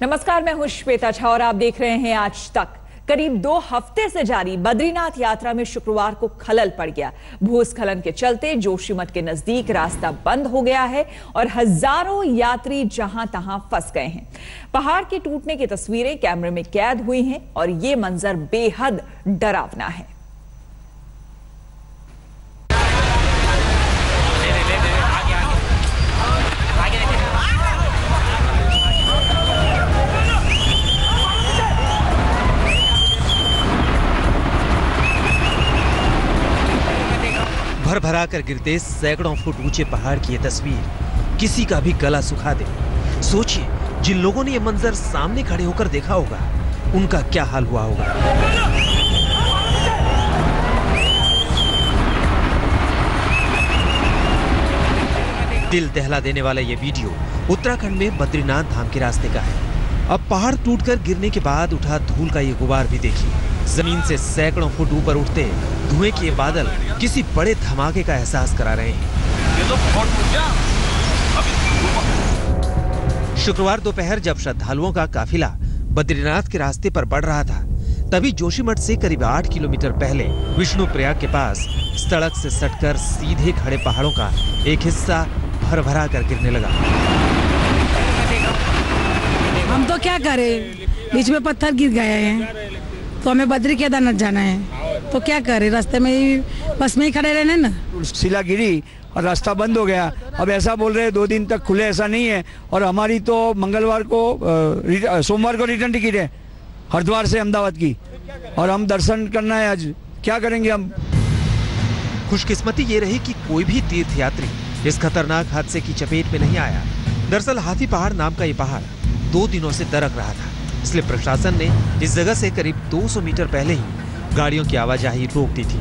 नमस्कार, मैं हूं श्वेता झा और आप देख रहे हैं आज तक। करीब 2 हफ्ते से जारी बद्रीनाथ यात्रा में शुक्रवार को खलल पड़ गया। भूस्खलन के चलते जोशीमठ के नजदीक रास्ता बंद हो गया है और हजारों यात्री जहां तहां फंस गए हैं। पहाड़ के टूटने की तस्वीरें कैमरे में कैद हुई हैं और ये मंजर बेहद डरावना है। भर भरा कर गिरते सैकड़ों फुट ऊंचे पहाड़ की ये तस्वीर किसी का भी गला सुखा दे। सोचिए, जिन लोगों ने ये मंजर सामने खड़े होकर देखा होगा, उनका क्या हाल हुआ होगा। दिल दहला देने वाला ये वीडियो उत्तराखंड में बद्रीनाथ धाम के रास्ते का है। अब पहाड़ टूटकर गिरने के बाद उठा धूल का ये गुबार भी देखिए। जमीन से सैकड़ों फुट ऊपर उठते धुएं के बादल किसी बड़े धमाके का एहसास करा रहे हैं। शुक्रवार दोपहर जब श्रद्धालुओं का काफिला बद्रीनाथ के रास्ते पर बढ़ रहा था, तभी जोशीमठ से करीब 8 किलोमीटर पहले विष्णुप्रयाग के पास सड़क से सटकर सीधे खड़े पहाड़ों का एक हिस्सा भरभरा कर गिरने लगा। हम तो क्या करें, बीच में पत्थर गिर गए हैं तो हमें बद्री केदारनाथ जाना है, तो क्या करें, रास्ते में ही बस में ही खड़े रहने ना। शिला गिरी और रास्ता बंद हो गया। अब ऐसा बोल रहे हैं 2 दिन तक खुले, ऐसा नहीं है। और हमारी तो मंगलवार को सोमवार को रिटर्न टिकट है हरिद्वार से अहमदाबाद की, और हम दर्शन करना है आज। क्या करेंगे हम। खुशकिस्मती ये रही कि कोई भी तीर्थ यात्री इस खतरनाक हादसे की चपेट में नहीं आया। दरअसल हाथी पहाड़ नाम का ये पहाड़ 2 दिनों से दरक रहा था, इसलिए प्रशासन ने इस जगह से करीब 200 मीटर पहले ही गाड़ियों की आवाजाही रोक दी थी।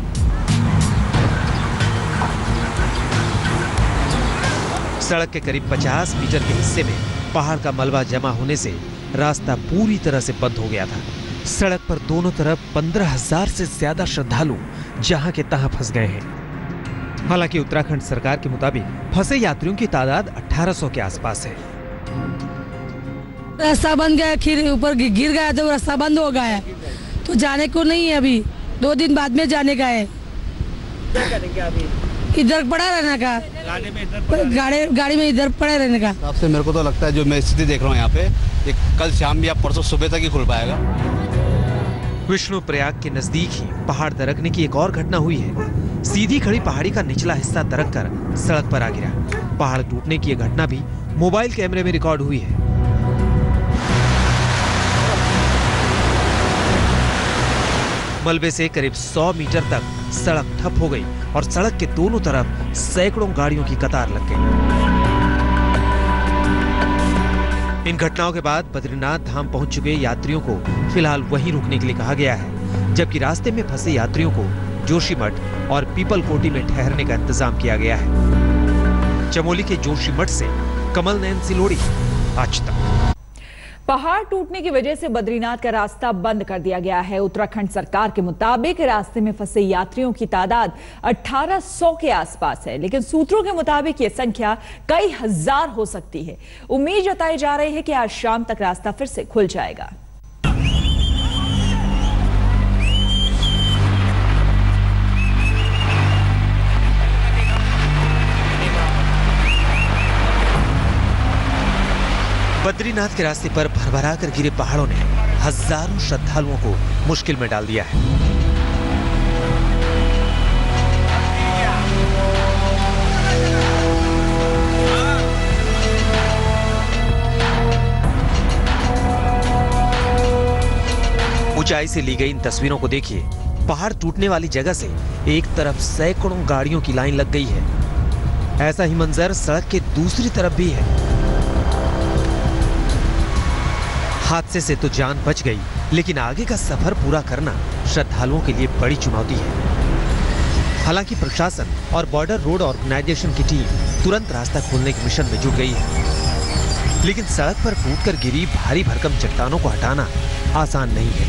सड़क के करीब 50 मीटर के हिस्से में पहाड़ का मलबा जमा होने से रास्ता पूरी तरह से बंद हो गया था। सड़क पर दोनों तरफ 15,000 से ज्यादा श्रद्धालु जहां के तहां फंस गए हैं। हालांकि उत्तराखंड सरकार के मुताबिक फंसे यात्रियों की तादाद 1800 के आसपास है। रास्ता बंद गया, खीर ऊपर गिर गया तो रास्ता बंद हो गया है, तो जाने को नहीं है। अभी 2 दिन बाद में जाने का है। क्या करेंगे अभी? इधर पड़ा रहने का, गाड़ी में इधर पड़े रहने का। आपसे मेरे को तो लगता है जो मैं स्थिति देख रहा हूँ यहाँ पे, ये कल शाम या परसों सुबह तक ही खुल पाएगा। विष्णुप्रयाग के नजदीक ही पहाड़ दरकने की एक और घटना हुई है। सीधी खड़ी पहाड़ी का निचला हिस्सा दरक कर सड़क पर आ गिरा। पहाड़ टूटने की यह घटना भी मोबाइल कैमरे में रिकॉर्ड हुई है। मलबे से करीब 100 मीटर तक सड़क ठप हो गई और सड़क के दोनों तरफ सैकड़ों गाड़ियों की कतार लग गई। इन घटनाओं के बाद बद्रीनाथ धाम पहुंच चुके यात्रियों को फिलहाल वहीं रुकने के लिए कहा गया है, जबकि रास्ते में फंसे यात्रियों को जोशीमठ और पीपलकोटी में ठहरने का इंतजाम किया गया है। चमोली के जोशीमठ से कमल नयन सिलोड़ी, आज तक। पहाड़ टूटने की वजह से बद्रीनाथ का रास्ता बंद कर दिया गया है। उत्तराखंड सरकार के मुताबिक रास्ते में फंसे यात्रियों की तादाद 1800 के आसपास है, लेकिन सूत्रों के मुताबिक यह संख्या कई हजार हो सकती है। उम्मीद जताई जा रही है कि आज शाम तक रास्ता फिर से खुल जाएगा। बद्रीनाथ के रास्ते पर भरभरा कर गिरे पहाड़ों ने हजारों श्रद्धालुओं को मुश्किल में डाल दिया है। ऊंचाई से ली गई इन तस्वीरों को देखिए। पहाड़ टूटने वाली जगह से एक तरफ सैकड़ों गाड़ियों की लाइन लग गई है। ऐसा ही मंजर सड़क के दूसरी तरफ भी है। हादसे से तो जान बच गई, लेकिन आगे का सफर पूरा करना श्रद्धालुओं के लिए बड़ी चुनौती है। हालांकि प्रशासन और बॉर्डर रोड ऑर्गेनाइजेशन की टीम तुरंत रास्ता खोलने के मिशन में जुट गई है, लेकिन सड़क पर फूटकर गिरी भारी भरकम चट्टानों को हटाना आसान नहीं है।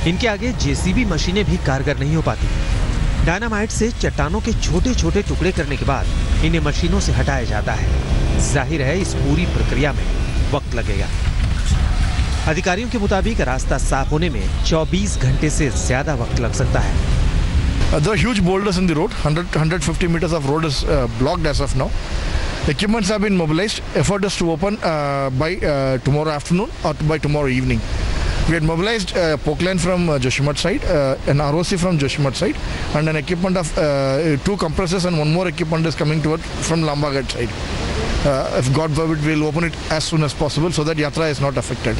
इनके आगे जेसीबी मशीनें भी कारगर नहीं हो पाती। डायनामाइट से चट्टानों के छोटे छोटे टुकड़े करने के बाद इन्हें मशीनों से हटाया जाता है। जाहिर है इस पूरी प्रक्रिया में वक्त लगेगा। अधिकारियों के मुताबिक रास्ता साफ होने में 24 घंटे से ज्यादा वक्त लग सकता है। There are huge boulders in the road. 150 meters of road is blocked as of now. Equipments have been mobilized. Effort is to open by tomorrow afternoon or by tomorrow evening. We had mobilized Pokeline from Joshimath side, an ROC from Joshimath side, and an equipment of 2 compressors and 1 more equipment is coming toward from Lambaghat side. If God forbid, we'll open it as soon as possible so that Yatra is not affected.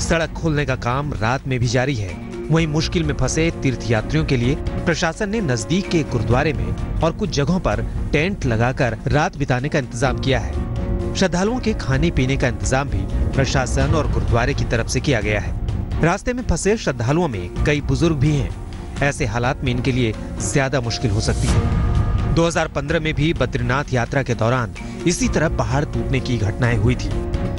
सड़क खोलने का काम रात में भी जारी है। वहीं मुश्किल में फंसे तीर्थयात्रियों के लिए प्रशासन ने नजदीक के गुरुद्वारे में और कुछ जगहों पर टेंट लगाकर रात बिताने का इंतजाम किया है। श्रद्धालुओं के खाने पीने का इंतजाम भी प्रशासन और गुरुद्वारे की तरफ से किया गया है। रास्ते में फंसे श्रद्धालुओं में कई बुजुर्ग भी हैं। ऐसे हालात में इनके लिए ज्यादा मुश्किल हो सकती है। 2015 में भी बद्रीनाथ यात्रा के दौरान इसी तरह पहाड़ टूटने की घटनाएं हुई थी।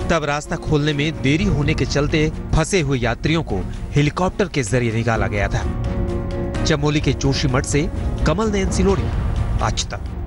तब रास्ता खोलने में देरी होने के चलते फंसे हुए यात्रियों को हेलीकॉप्टर के जरिए निकाला गया था। चमोली के जोशीमठ से कमल नयन सिलोड़ी, आज तक।